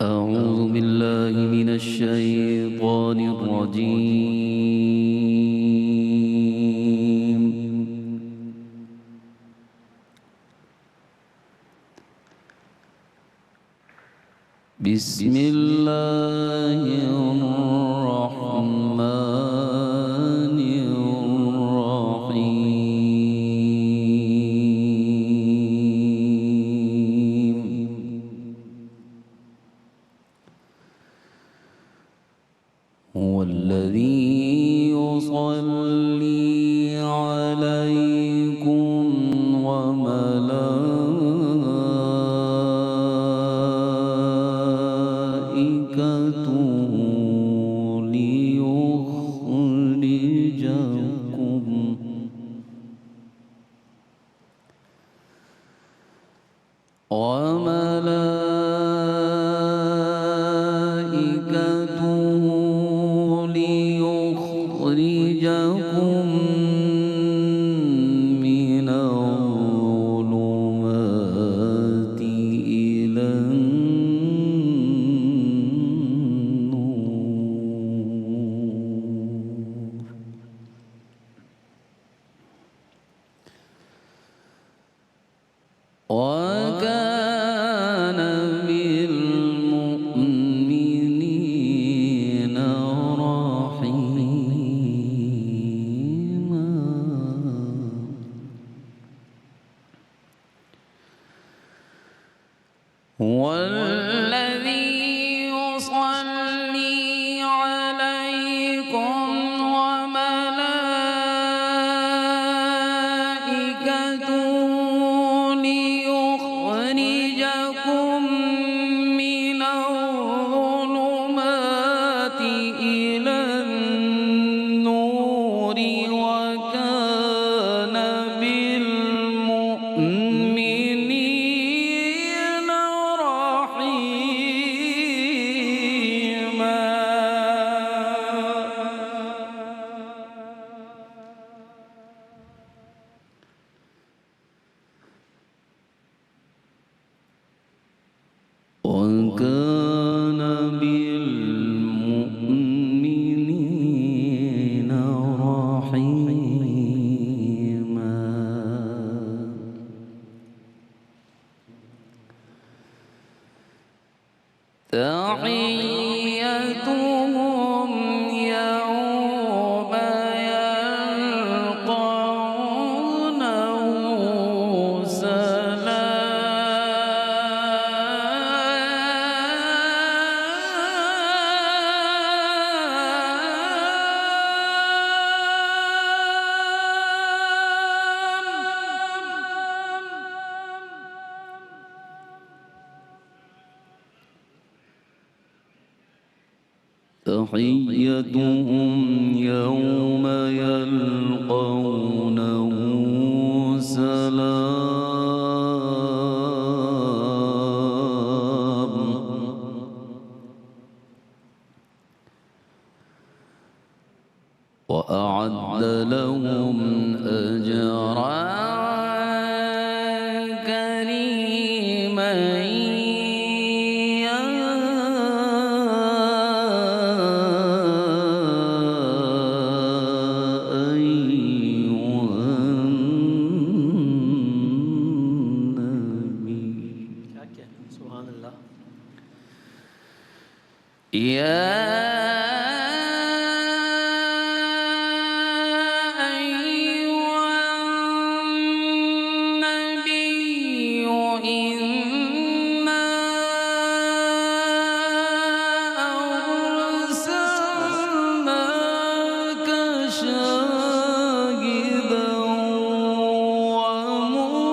أعوذ بالله من الشيطان الرجيم. بسم الله الرحمن الرحيم. هو الذي يصلي عليكم وملائكته ليخرجكم من الظلمات إلى النور. وكان بالمؤمنين رحيما. هو الذي يصلي عليكم وملائكته ليخرجكم من الظلمات إلى النور. وكان بالمؤمنين رحيما. وكان بالمؤمنين رحيما. تحيتهم يوم يلقونه تحيتهم يوم يلقونه سلام. وأعد لهم أجرا كريما. يا أيها النبي إنا أرسلناك شاهدا ومبشرا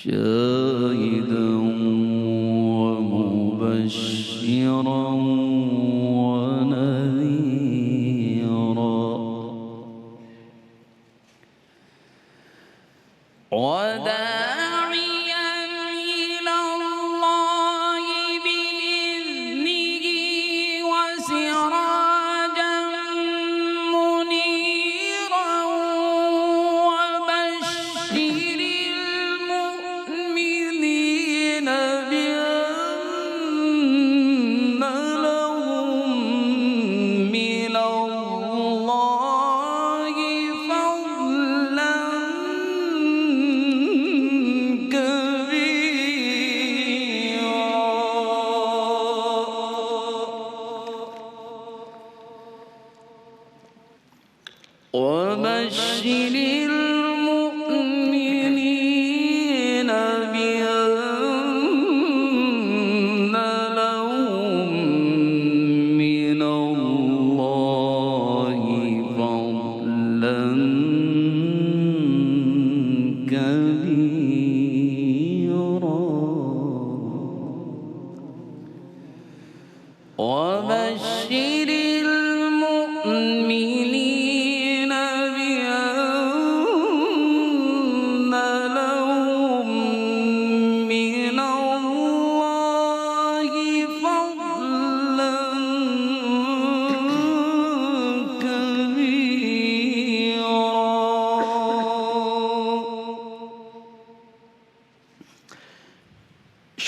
شاهدا ومبشرا ونذيرا وداعيا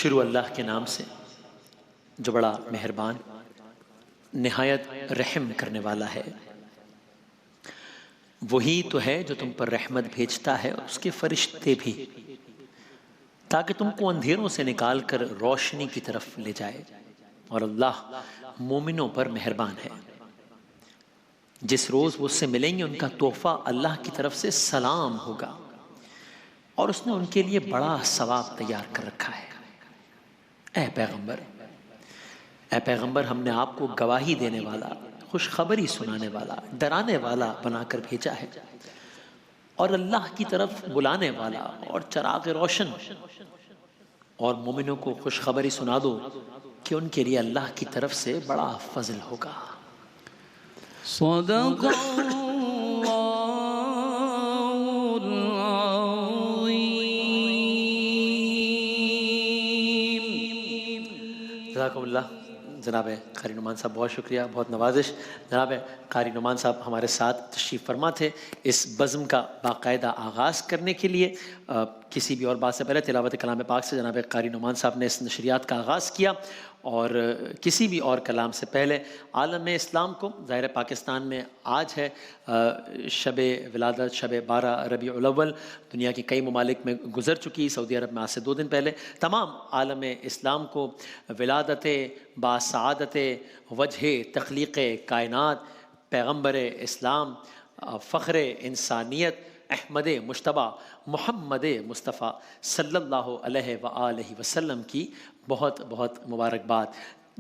شروع اللہ کے نام سے جو بڑا مہربان نہایت رحم کرنے والا ہے۔ وہی تو ہے جو تم پر رحمت بھیجتا ہے، اس کے فرشتے بھی، تاکہ تم کو اندھیروں سے نکال کر روشنی کی طرف لے جائے۔ اور اللہ مومنوں پر مہربان ہے۔ جس روز وہ اس سے ملیں گے ان کا تحفہ اللہ کی طرف سے سلام ہوگا، اور اس نے ان کے لیے بڑا ثواب تیار کر رکھا ہے۔ اے پیغمبر، ہم نے آپ کو گواہی دینے والا، خوشخبری سنانے والا، ڈرانے والا بنا کر بھیجا ہے، اور اللہ کی طرف بلانے والا اور چراغ روشن۔ اور مومنوں کو خوشخبری سنا دو کہ ان کے لیے اللہ کی طرف سے بڑا فضل ہوگا۔ صدق اللہ العظیم۔ جزاکم اللہ۔ جناب قاری نعمان صاحب بہت شکریہ، بہت نوازش۔ جناب قاری نعمان صاحب ہمارے ساتھ تشریف فرما تھے اس بزم کا باقاعدہ آغاز کرنے کے لیے۔ کسی بھی اور بات سے پہلے تلاوت کلام پاک سے جناب قاری نعمان صاحب نے اس نشریات کا آغاز کیا، اور کسی بھی اور کلام سے پہلے عالم اسلام کو، ظاہر پاکستان میں آج ہے شب ولادت، شب 12 ربیع الاول، دنیا کے کئی ممالک میں گزر چکی، سعودی عرب میں آج سے 2 دن پہلے، تمام عالم اسلام کو ولادت باسعادت وجہ تخلیق کائنات، پیغمبر اسلام، فخر انسانیت، احمد مجتبیٰ محمد مصطفیٰ صلی اللہ علیہ وآلہ وسلم کی بہت بہت مبارکباد۔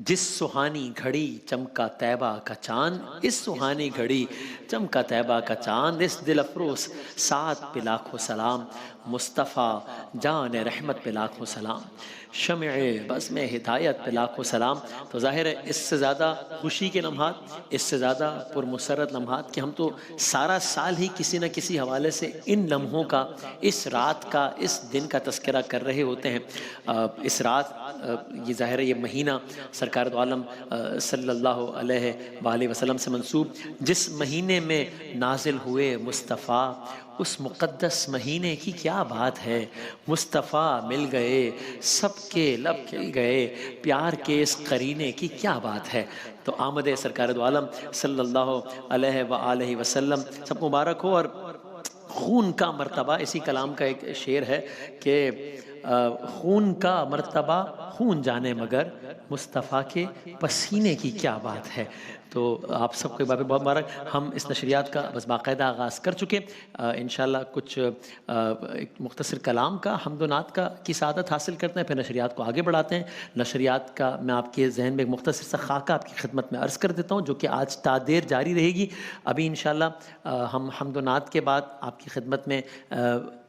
جس سہانی گھڑی چمکا طیبہ کا چاند، اس سہانی گھڑی چمکا طیبہ کا چاند، اس دل افروز سعد پہ لاکھوں سلام، مصطفیٰ جان رحمت پہ لاکھوں سلام، شمع بزم ہدایت پہ لاکھوں سلام۔ تو ظاہر ہے اس سے زیادہ خوشی کے لمحات، اس سے زیادہ پرمسرت لمحات کہ ہم تو سارا سال ہی کسی نہ کسی حوالے سے ان لمحوں کا، اس رات کا، اس دن کا تذکرہ کر رہے ہوتے ہیں۔ اس رات، یہ ظاہر ہے یہ مہینہ سرکار دو عالم صلی اللہ علیہ وآلہ وسلم سے منسوب، جس مہینے میں نازل ہوئے مصطفیٰ، اس مقدس مہینے کی کیا بات ہے۔ مصطفیٰ مل گئے، سب کے لب کھل گئے، پیار کے اس قرینے کی کیا بات ہے۔ تو آمد سرکار دو عالم صلی اللہ علیہ وآلہ وسلم سب کو مبارک ہو۔ اور خون کا مرتبہ، اسی کلام کا ایک شعر ہے کہ خون کا مرتبہ خون جانے مگر مصطفیٰ کے پسینے کی کیا بات ہے۔ تو آپ سب کو بہت مبارک۔ ہم اس نشریات کا بس باقاعدہ آغاز کر چکے، انشاءاللہ کچھ ایک مختصر کلام کا، حمد و نعت کا کی سعادت حاصل کرتے ہیں، پھر نشریات کو آگے بڑھاتے ہیں۔ نشریات کا میں آپ کے ذہن میں ایک مختصر سا خاکہ آپ کی خدمت میں عرض کر دیتا ہوں، جو کہ آج تا دیر جاری رہے گی۔ ابھی انشاءاللہ ہم حمد و نعت کے بعد آپ کی خدمت میں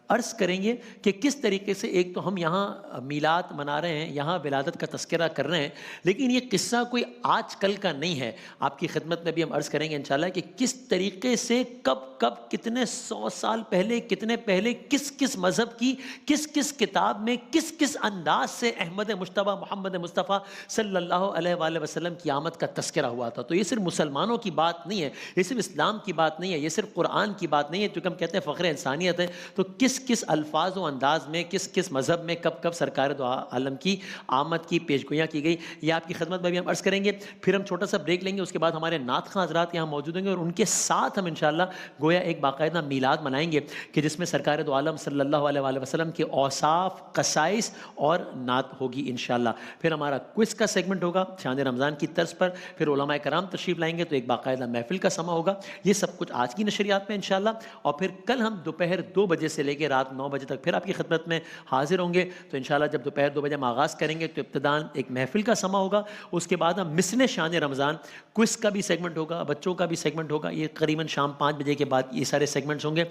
عرض کریں گے کہ کس طریقے سے، ایک تو ہم یہاں میلاد منا رہے ہیں، یہاں ولادت کا تذکرہ کر رہے ہیں، لیکن یہ قصہ کوئی آج کل کا نہیں ہے۔ آپ کی خدمت میں بھی ہم عرض کریں گے انشاءاللہ کہ کس طریقے سے، کب کتنے 100 سال پہلے، کتنے پہلے، کس مذہب کی کس کتاب میں کس انداز سے احمد مجتبیٰ محمد مصطفیٰ صلی اللہ علیہ وآلہ وسلم کی آمد کا تذکرہ ہوا تھا۔ تو یہ صرف مسلمانوں کی بات نہیں ہے، یہ صرف اسلام کی بات نہیں ہے، یہ صرف قرآن کی بات نہیں ہے، چونکہ ہم کہتے ہیں فخر انسانیت ہے، تو کس الفاظ و انداز میں، کس مذہب میں کب سرکار دو عالم کی آمد کی پیشگوئیاں کی گئی، یہ آپ کی خدمت میں بھی ہم عرض کریں گے۔ پھر ہم چھوٹا سا بریک لیں گے، اس کے بعد ہمارے نعت خواں حضرات یہاں موجود ہوں گے، اور ان کے ساتھ ہم انشاءاللہ گویا ایک باقاعدہ میلاد منائیں گے کہ جس میں سرکار دو عالم صلی اللہ علیہ وآلہ وسلم کے اوصاف، خصائص اور نعت ہوگی انشاءاللہ۔ پھر ہمارا کوئز کا سیگمنٹ ہوگا شان رمضان کی طرز پر، پھر علماء کرام تشریف لائیں گے، تو ایک باقاعدہ محفل کا سما ہوگا۔ یہ سب کچھ آج کی نشریات میں انشاءاللہ، اور پھر کل ہم دوپہر 2 بجے سے لے کے رات 9 بجے تک پھر آپ کی خدمت میں حاضر ہوں گے۔ تو انشاءاللہ جب دوپہر 2 بجے ہم آغاز کریں گے تو ابتداً ایک محفل کا سما ہوگا، اس کے بعد ہم مسن شان رمضان، کوئز کا بھی سیگمنٹ ہوگا، بچوں کا بھی سیگمنٹ ہوگا، یہ قریباً شام 5 بجے کے بعد یہ سارے سیگمنٹس ہوں گے۔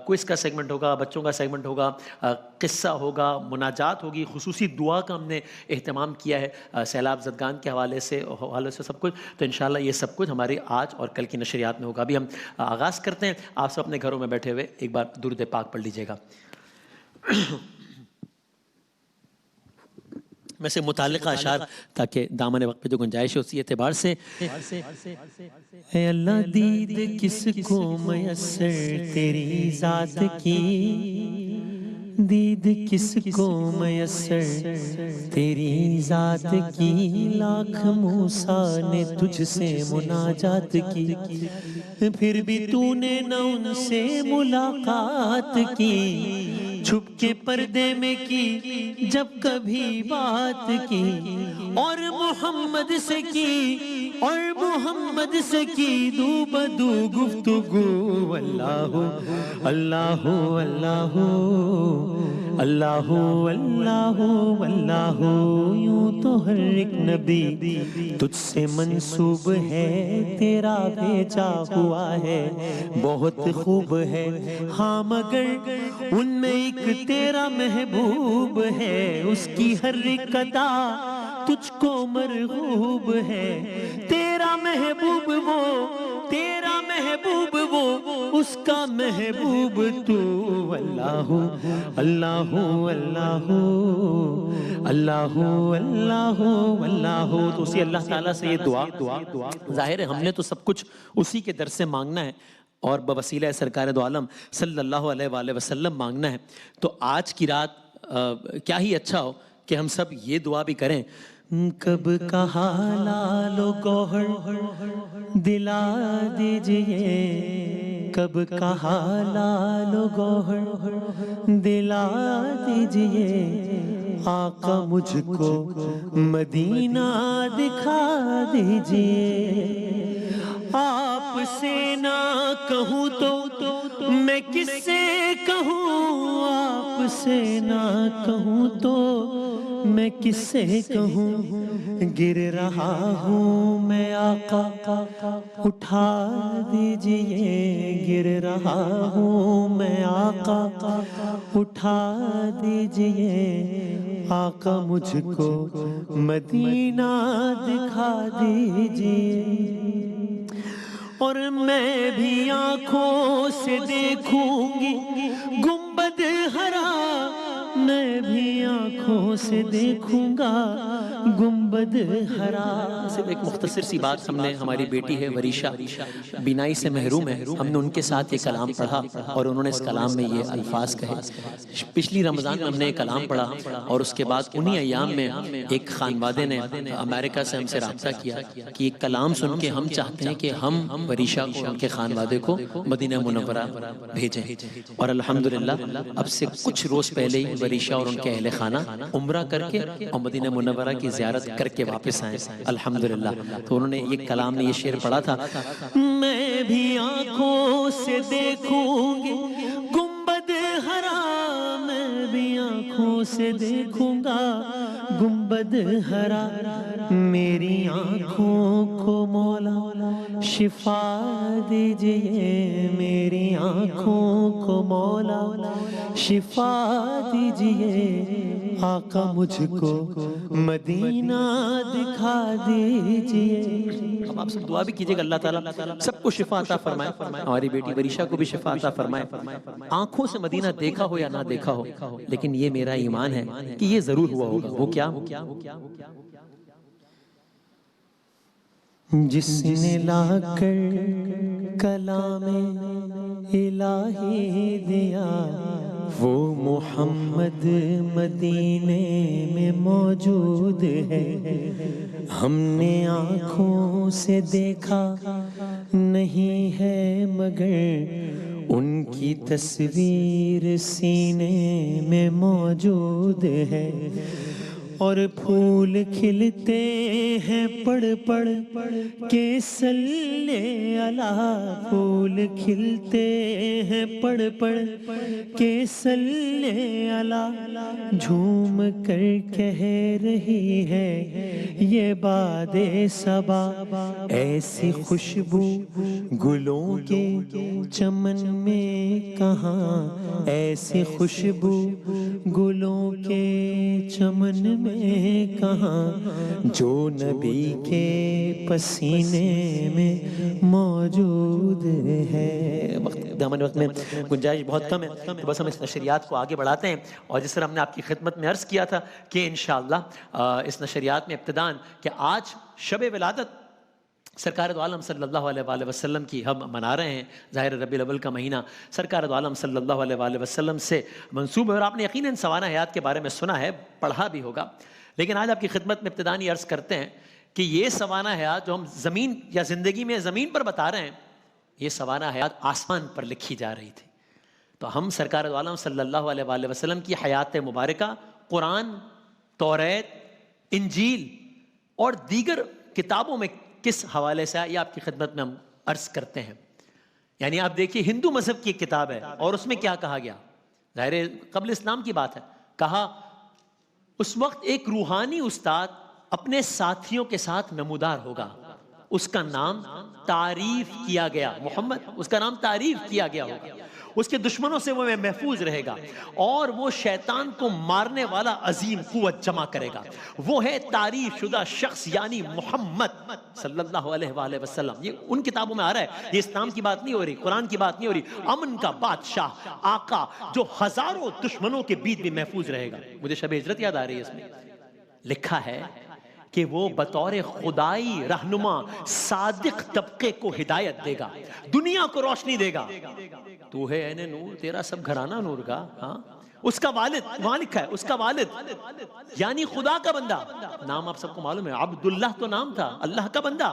کوئز کا سیگمنٹ ہوگا، بچوں کا سیگمنٹ ہوگا، قصہ ہوگا، مناجات ہوگی، خصوصی دعا کا ہم نے اہتمام کیا ہے سیلاب زدگان کے حوالے سے سب کچھ۔ تو انشاءاللہ یہ سب کچھ ہماری آج اور کل کی نشریات میں ہوگا۔ ابھی ہم آغاز کرتے ہیں، آپ سب اپنے گھروں میں بیٹھے ہوئے ایک بار درود پاک پڑھ لیجیے گا۔ میں سے متعلقہ اشعار تاکہ دامن وقت پہ جو گنجائش ہے اسی اعتبار سے۔ اے اللہ دید کس کو میسر تیری ذات کی، دید کس کو میسر تیری ذات کی، لاکھ موسیٰ نے تجھ سے مناجات کی، پھر بھی تو نے نہ ان سے ملاقات کی، چھپ کے پردے میں کی جب کبھی بات کی، اور محمد سے کی، اور محمد سے کی دو بدو گفتگو، اللہ اللہ اللہ اللہ اللہ اللہ، یوں تو ہر ایک نبی تجھ سے منسوب ہے، تیرا بھیجا ہوا ہے بہت خوب ہے، ہاں مگر ان میں ایک تیرا محبوب ہے، اس کی ہر ایک ادا تجھ کو مرغوب ہے، تیرا محبوب وہ، تیرا محبوب وہ، اس کا محبوب تو، اللہ اللہ اللہ اللہ اللہ اللہ۔ تو اسی اللہ تعالیٰ سے یہ دعا، ظاہر ہے ہم نے تو سب کچھ اسی کے در سے مانگنا ہے اور بوسیلہ سرکار دو عالم صلی اللہ علیہ وآلہ وسلم مانگنا ہے، تو آج کی رات کیا ہی اچھا ہو کہ ہم سب یہ دعا بھی کریں، کب کہا لال و گوہر دلا دیجئے، کب کہا لال و گوہر دلا دیجئے، آقا مجھ کو مدینہ دکھا دیجئے، آپ سے نہ کہوں تو میں کس سے کہوں، آپ سے نہ کہوں تو میں کس سے کہوں، گر رہا ہوں میں آقا اٹھا دیجئے، گر رہا ہوں میں آقا اٹھا دیجئے، آقا مجھ کو مدینہ دکھا دیجئے، اور میں بھی آنکھوں سے دیکھوں گی گنبد ہرا، میں بھی آنکھوں سے دیکھوں گا گنبد ہرا۔ صرف ایک مختصر سی بات، ہم نے، ہماری بیٹی ہے وریشہ، بینائی سے محروم ہے، ہم نے ان کے ساتھ یہ کلام پڑھا اور انہوں نے اس کلام میں یہ الفاظ کہے، پچھلی رمضان میں ہم نے یہ کلام پڑھا اور اس کے بعد انہی ایام میں ایک خانوادے نے امریکہ سے ہم سے رابطہ کیا کہ یہ کلام سن کے ہم چاہتے ہیں کہ ہم وریشہ کو، ان کے خانوادے کو مدینہ منورہ بھیجیں، اور الحمدللہ اب سے کچھ روز پہلے ہی وریشہ اور ان کے اہل خانہ عمرہ کر کے اور مدینہ منورہ کی زیارت کر کے واپس آئے الحمدللہ۔ تو انہوں نے یہ کلام نے یہ شعر پڑھا تھا، میں بھی آنکھوں سے دیکھوں گی گنبد ہرا، میں بھی آنکھوں سے دیکھوں گا گنبد ہرا، میری آنکھوں کو مولا شفا دیجئے، میری آنکھوں کو مولا شفا دیجئے، آقا مجھ کو مدینہ دکھا دیجئے۔ اب آپ سب دعا بھی کیجئے گا اللہ تعالیٰ سب کو شفا عطا فرمائے، ہماری بیٹی وریشہ کو بھی شفا عطا فرمائے، آنکھوں سے مدینہ دیکھا ہو یا نہ دیکھا ہو، لیکن یہ میرا ایمان ہے کہ یہ ضرور ہوا ہوگا۔ وہ کیا؟ جس نے لا کر کلام الہی دیا، وہ محمد مدینے میں موجود ہے، ہم نے آنکھوں سے دیکھا نہیں ہے مگر ان کی تصویر سینے میں موجود ہے، اور پھول کھلتے ہیں پڑھ پڑھ کے صلی اللہ، پھول کھلتے ہیں پڑھ پڑھ کے صلی اللہ، جھوم کر کہہ رہی ہے یہ باد صبا، ایسی خوشبو گلوں کے چمن میں کہاں، ایسی خوشبو گلوں کے چمن میں کہاں، جو نبی کے پسینے میں موجود ہے۔ دامن وقت میں گنجائش بہت کم ہے، تو بس ہم اس نشریات کو آگے بڑھاتے ہیں، اور جس طرح ہم نے آپ کی خدمت میں عرض کیا تھا کہ انشاءاللہ اس نشریات میں ابتداً کہ آج شب ولادت سرکار دو عالم صلی اللہ علیہ وآلہ وسلم کی ہم منا رہے ہیں، ظاہر ربیع الاول کا مہینہ سرکار دو عالم صلی اللہ علیہ وآلہ وسلم سے منسوب ہے، اور آپ نے یقیناً سوانح حیات کے بارے میں سنا ہے، پڑھا بھی ہوگا، لیکن آج آپ کی خدمت میں ابتدائی عرض کرتے ہیں کہ یہ سوانح حیات جو ہم زمین یا زندگی میں زمین پر بتا رہے ہیں، یہ سوانح حیات آسمان پر لکھی جا رہی تھی۔ تو ہم سرکار دو عالم صلی اللہ علیہ وآلہ وسلم کی حیات مبارکہ قرآن، توریت، انجیل اور دیگر کتابوں میں کس حوالے سے یہ آپ کی خدمت میں ہم عرض کرتے ہیں۔ یعنی آپ دیکھیے ہندو مذہب کی ایک کتاب ہے اور اس میں کیا کہا گیا، ظاہر قبل اسلام کی بات ہے، کہا اس وقت ایک روحانی استاد اپنے ساتھیوں کے ساتھ نمودار ہوگا، اس کا نام تعریف کیا گیا، محمد، اس کا نام تعریف کیا گیا ہوگا، اس کے دشمنوں سے وہ محفوظ رہے گا، اور وہ شیطان کو مارنے والا عظیم قوت جمع کرے گا، وہ ہے تعریف شدہ شخص یعنی محمد صلی اللہ علیہ وآلہ وسلم۔ یہ ان کتابوں میں آ رہا ہے، یہ اسلام کی بات نہیں ہو رہی، قرآن کی بات نہیں ہو رہی، امن کا بادشاہ، آقا جو ہزاروں دشمنوں کے بیچ بھی محفوظ رہے گا۔ مجھے شب ہجرت یاد آ رہی ہے، اس میں لکھا ہے کہ وہ بطور خدائی رہنما صادق طبقے کو ہدایت دے گا، دنیا کو روشنی دے گا۔ تو ہے اے نور، تیرا سب گھرانہ نور کا۔ ہاں، اس کا والد، وہاں لکھا ہے اس کا والد یعنی خدا کا بندہ، نام آپ سب کو معلوم ہے، عبداللہ تو نام تھا، اللہ کا بندہ،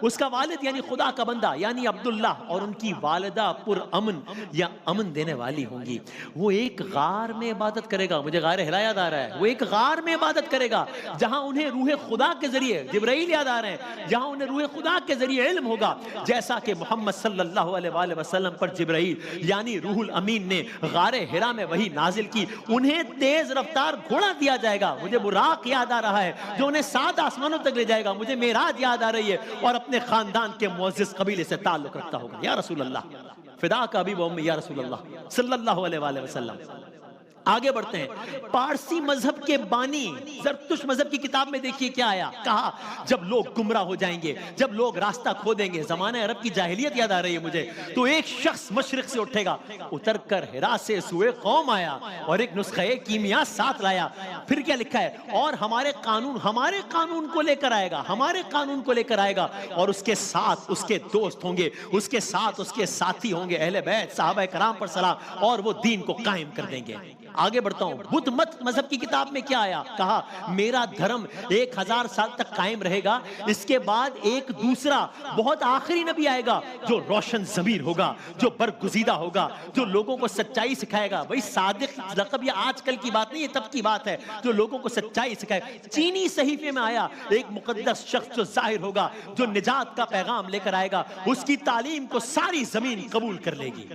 اس کا والد یعنی خدا کا بندہ یعنی عبداللہ، اور ان کی والدہ پر امن یا امن دینے والی ہوں گی۔ وہ ایک غار میں عبادت کرے گا، مجھے غار ہرا یاد آ رہا ہے، وہ ایک غار میں عبادت کرے گا جہاں انہیں روح خدا کے ذریعے، جبرائیل یاد آ رہے ہیں، جہاں انہیں روح خدا کے ذریعے علم ہوگا، جیسا کہ محمد صلی اللہ علیہ وآلہ وسلم پر جبرائیل یعنی روح الامین نے غار ہرا میں وہی نازل کی۔ انہیں تیز رفتار گھوڑا دیا جائے گا، مجھے براق یاد آ رہا ہے جو انہیں 7 آسمانوں تک لے جائے گا، مجھے معراج یاد آ رہی ہے، اور اپنے خاندان کے معزز قبیلے سے تعلق رکھتا ہوگا۔ یا رسول اللہ، فدا کا ابی و امی یا رسول اللہ صلی اللہ علیہ وآلہ وسلم۔ آگے بڑھتے ہیں، پارسی مذہب کے بانی زرتشت مذہب کی کتاب میں دیکھیے کیا آیا، کہا جب لوگ گمراہ ہو جائیں گے، جب لوگ راستہ کھو دیں گے، زمانہ عرب کی جاہلیت یاد آ رہی ہے مجھے، تو ایک شخص مشرق سے اٹھے گا، اتر کر ہرا سے سوئے قوم آیا اور ایک نسخہ کیمیا ساتھ لایا۔ پھر کیا لکھا ہے، اور ہمارے قانون کو لے کر آئے گا، ہمارے قانون کو لے کر آئے گا، اور اس کے ساتھ اس کے دوست ہوں گے، اس کے ساتھ اس کے ساتھی ہوں گے، اہل بیت صحابہ کرام پر سلام، اور وہ دین کو قائم کر دیں گے۔ آگے بڑھتا ہوں، بدھ مت مذہب کی کتاب میں کیا آیا، کہا میرا دھرم 1000 سال تک قائم رہے گا، اس کے بعد ایک دوسرا بہت آخری نبی آئے گا جو روشن ضمیر ہوگا، جو برگزیدہ ہوگا، جو لوگوں کو سچائی سکھائے گا۔ وہی صادق لقب یہ آج کل کی بات نہیں، یہ تب کی بات ہے، جو لوگوں کو سچائی سکھائے۔ چینی صحیفے میں آیا ایک مقدس شخص جو ظاہر ہوگا، جو نجات کا پیغام لے کر آئے گا، اس کی تعلیم کو ساری زمین قبول کر لے گی۔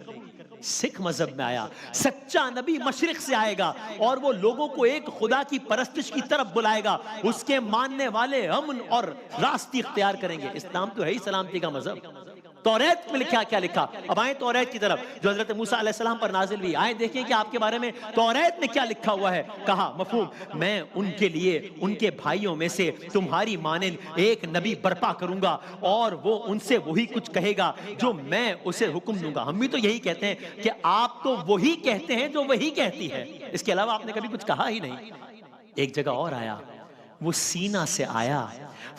سکھ مذہب میں آیا سچا نبی مشرق سے آئے گا، اور وہ لوگوں کو ایک خدا کی پرستش کی طرف بلائے گا، اس کے ماننے والے امن اور راستی اختیار کریں گے۔ اسلام تو ہے ہی سلامتی کا مذہب۔ توریت میں لکھا کیا لکھا، اب آئیں توریت کی طرف جو حضرت موسیٰ علیہ السلام پر نازل ہوئی، آئیں دیکھیں کہ آپ کے بارے میں توریت میں کیا لکھا ہوا ہے۔ کہا مفہوم، میں ان کے لیے ان کے بھائیوں میں سے تمہاری مانند ایک نبی برپا کروں گا، اور وہ ان سے وہی کچھ کہے گا جو میں اسے حکم دوں گا۔ ہم بھی تو یہی کہتے ہیں کہ آپ تو وہی کہتے ہیں جو وہی کہتی ہے، اس کے علاوہ آپ نے کبھی کچھ کہا ہی نہیں۔ ایک جگہ اور آیا، وہ سینا سے آیا،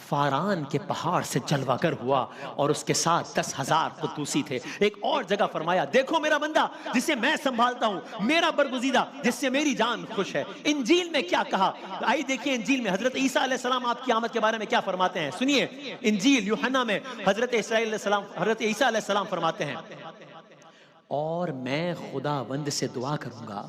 فاران کے پہاڑ سے جلوہ گر ہوا، اور اس کے ساتھ 10,000 قدوسی تھے۔ ایک اور جگہ فرمایا، دیکھو میرا بندہ جسے میں سنبھالتا ہوں، میرا برگزیدہ جس سے میری جان خوش ہے۔ انجیل میں کیا کہا، آئیے دیکھیں انجیل میں حضرت عیسیٰ علیہ السلام آپ کی آمد کے بارے میں کیا فرماتے ہیں، سنیے۔ انجیل یوحنا میں حضرت عیسیٰ علیہ السلام فرماتے ہیں، اور میں خداوند سے دعا کروں گا،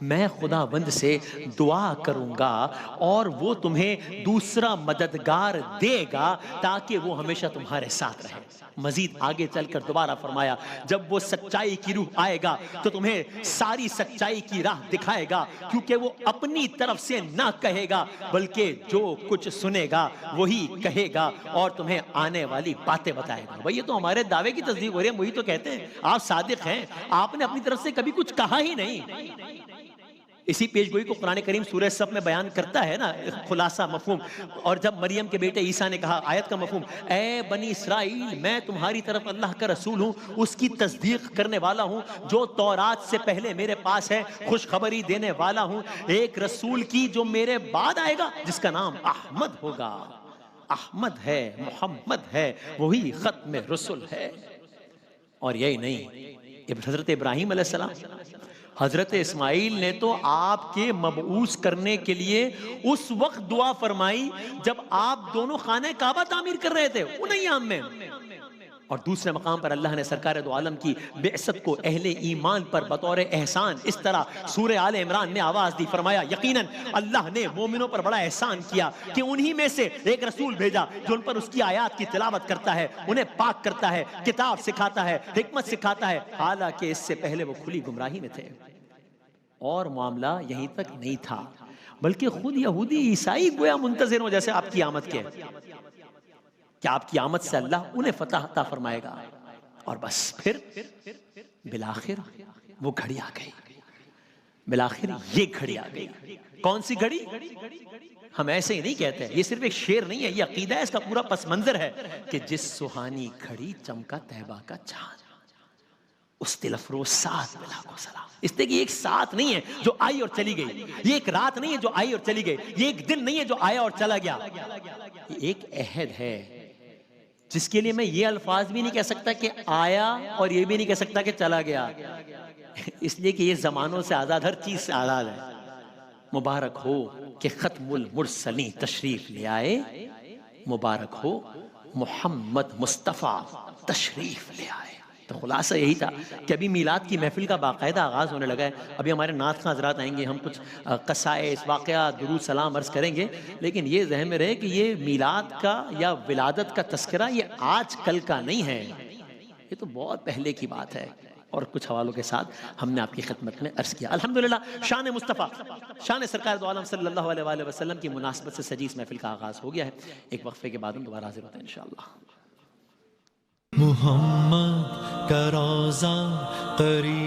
میں خداوند سے دعا کروں گا، اور وہ تمہیں دوسرا مددگار دے گا تاکہ وہ ہمیشہ تمہارے ساتھ رہے۔ مزید آگے چل کر دوبارہ فرمایا، جب وہ سچائی کی روح آئے گا تو تمہیں ساری سچائی کی راہ دکھائے گا، کیونکہ وہ اپنی طرف سے نہ کہے گا بلکہ جو کچھ سنے گا وہی کہے گا، اور تمہیں آنے والی باتیں بتائے گا۔ بھئی یہ تو ہمارے دعوے کی تصدیق ہو رہی ہے، وہی تو کہتے ہیں آپ صادق ہیں، آپ نے اپنی طرف سے کبھی کچھ کہا ہی نہیں۔ اسی پیش گوئی کو قرآن کریم سورہ صف میں بیان کرتا ہے نا، خلاصہ مفہوم۔ اور جب مریم کے بیٹے عیسیٰ نے کہا، آیت کا مفہوم، اے بنی اسرائیل میں تمہاری طرف اللہ کا رسول ہوں، اس کی تصدیق کرنے والا ہوں جو تورات سے پہلے میرے پاس ہے، خوشخبری دینے والا ہوں ایک رسول کی جو میرے بعد آئے گا جس کا نام احمد ہوگا۔ احمد ہے، محمد ہے، وہی ختم رسول ہے۔ اور یہی نہیں، حضرت ابراہیم علیہ السلام، حضرت اسماعیل نے تو آپ کے مبعوث کرنے کے لیے اس وقت دعا فرمائی جب آپ دونوں خانہ کعبہ تعمیر کر رہے تھے ان ایام میں۔ اور دوسرے مقام پر اللہ نے سرکار دو عالم کی بعثت کو اہل ایمان پر بطور احسان اس طرح سورہ آل عمران میں آواز دی، فرمایا یقیناً اللہ نے مومنوں پر بڑا احسان کیا کہ انہی میں سے ایک رسول بھیجا جو ان پر اس کی آیات کی تلاوت کرتا ہے، انہیں پاک کرتا ہے، کتاب سکھاتا ہے، حکمت سکھاتا ہے، حالانکہ اس سے پہلے وہ کھلی گمراہی میں تھے۔ اور معاملہ یہیں تک نہیں تھا، بلکہ خود یہودی عیسائی گویا منتظر ہوں جیسے آپ کی آمد کے، کہ آپ کی آمد سے اللہ انہیں فتح عطا فرمائے گا۔ اور بس پھر بالآخر وہ گھڑی آ گئی، بالآخر یہ گھڑی آ گئی۔ کون سی گھڑی؟ ہم ایسے ہی نہیں کہتے، یہ صرف ایک شعر نہیں ہے، یہ عقیدہ ہے، اس کا پورا پس منظر ہے کہ جس سہانی گھڑی چمکا طیبہ کا چاند، اس دل افروز ساتھ ملا کو سلام۔ اس لیے کہ یہ ایک ساتھ نہیں ہے جو آئی اور چلی گئی، یہ ایک رات نہیں ہے جو آئی اور چلی گئی، یہ ایک دن نہیں ہے جو آیا اور چلا گیا، یہ ایک عہد ہے جس کے لیے میں یہ الفاظ بھی نہیں کہہ سکتا کہ آیا اور یہ بھی نہیں کہہ سکتا کہ چلا گیا، اس لیے کہ یہ زمانوں سے آزاد، ہر چیز سے آزاد ہے۔ مبارک ہو کہ ختم المرسلین تشریف لے آئے، مبارک ہو محمد مصطفیٰ تشریف لے آئے۔ تو خلاصہ یہی تھا کہ ابھی میلاد کی محفل کا باقاعدہ آغاز ہونے لگا ہے، ابھی ہمارے نعت خواں حضرات آئیں گے، ہم کچھ قصائص، واقعات، درود سلام عرض کریں گے، لیکن یہ ذہن میں رہے کہ یہ میلاد کا یا ولادت کا تذکرہ یہ آج کل کا نہیں ہے، یہ تو بہت پہلے کی بات ہے۔ اور کچھ حوالوں کے ساتھ ہم نے آپ کی خدمت میں عرض کیا۔ الحمدللہ شان مصطفیٰ، شان سرکار دو عالم صلی اللہ علیہ وآلہ وسلم کی مناسبت سے سجی اس محفل کا آغاز ہو گیا ہے۔ ایک وقفے کے بعد ہم دوبارہ حاضر ہوتے ہیں انشاءاللہ۔ محمد کا روضہ قریب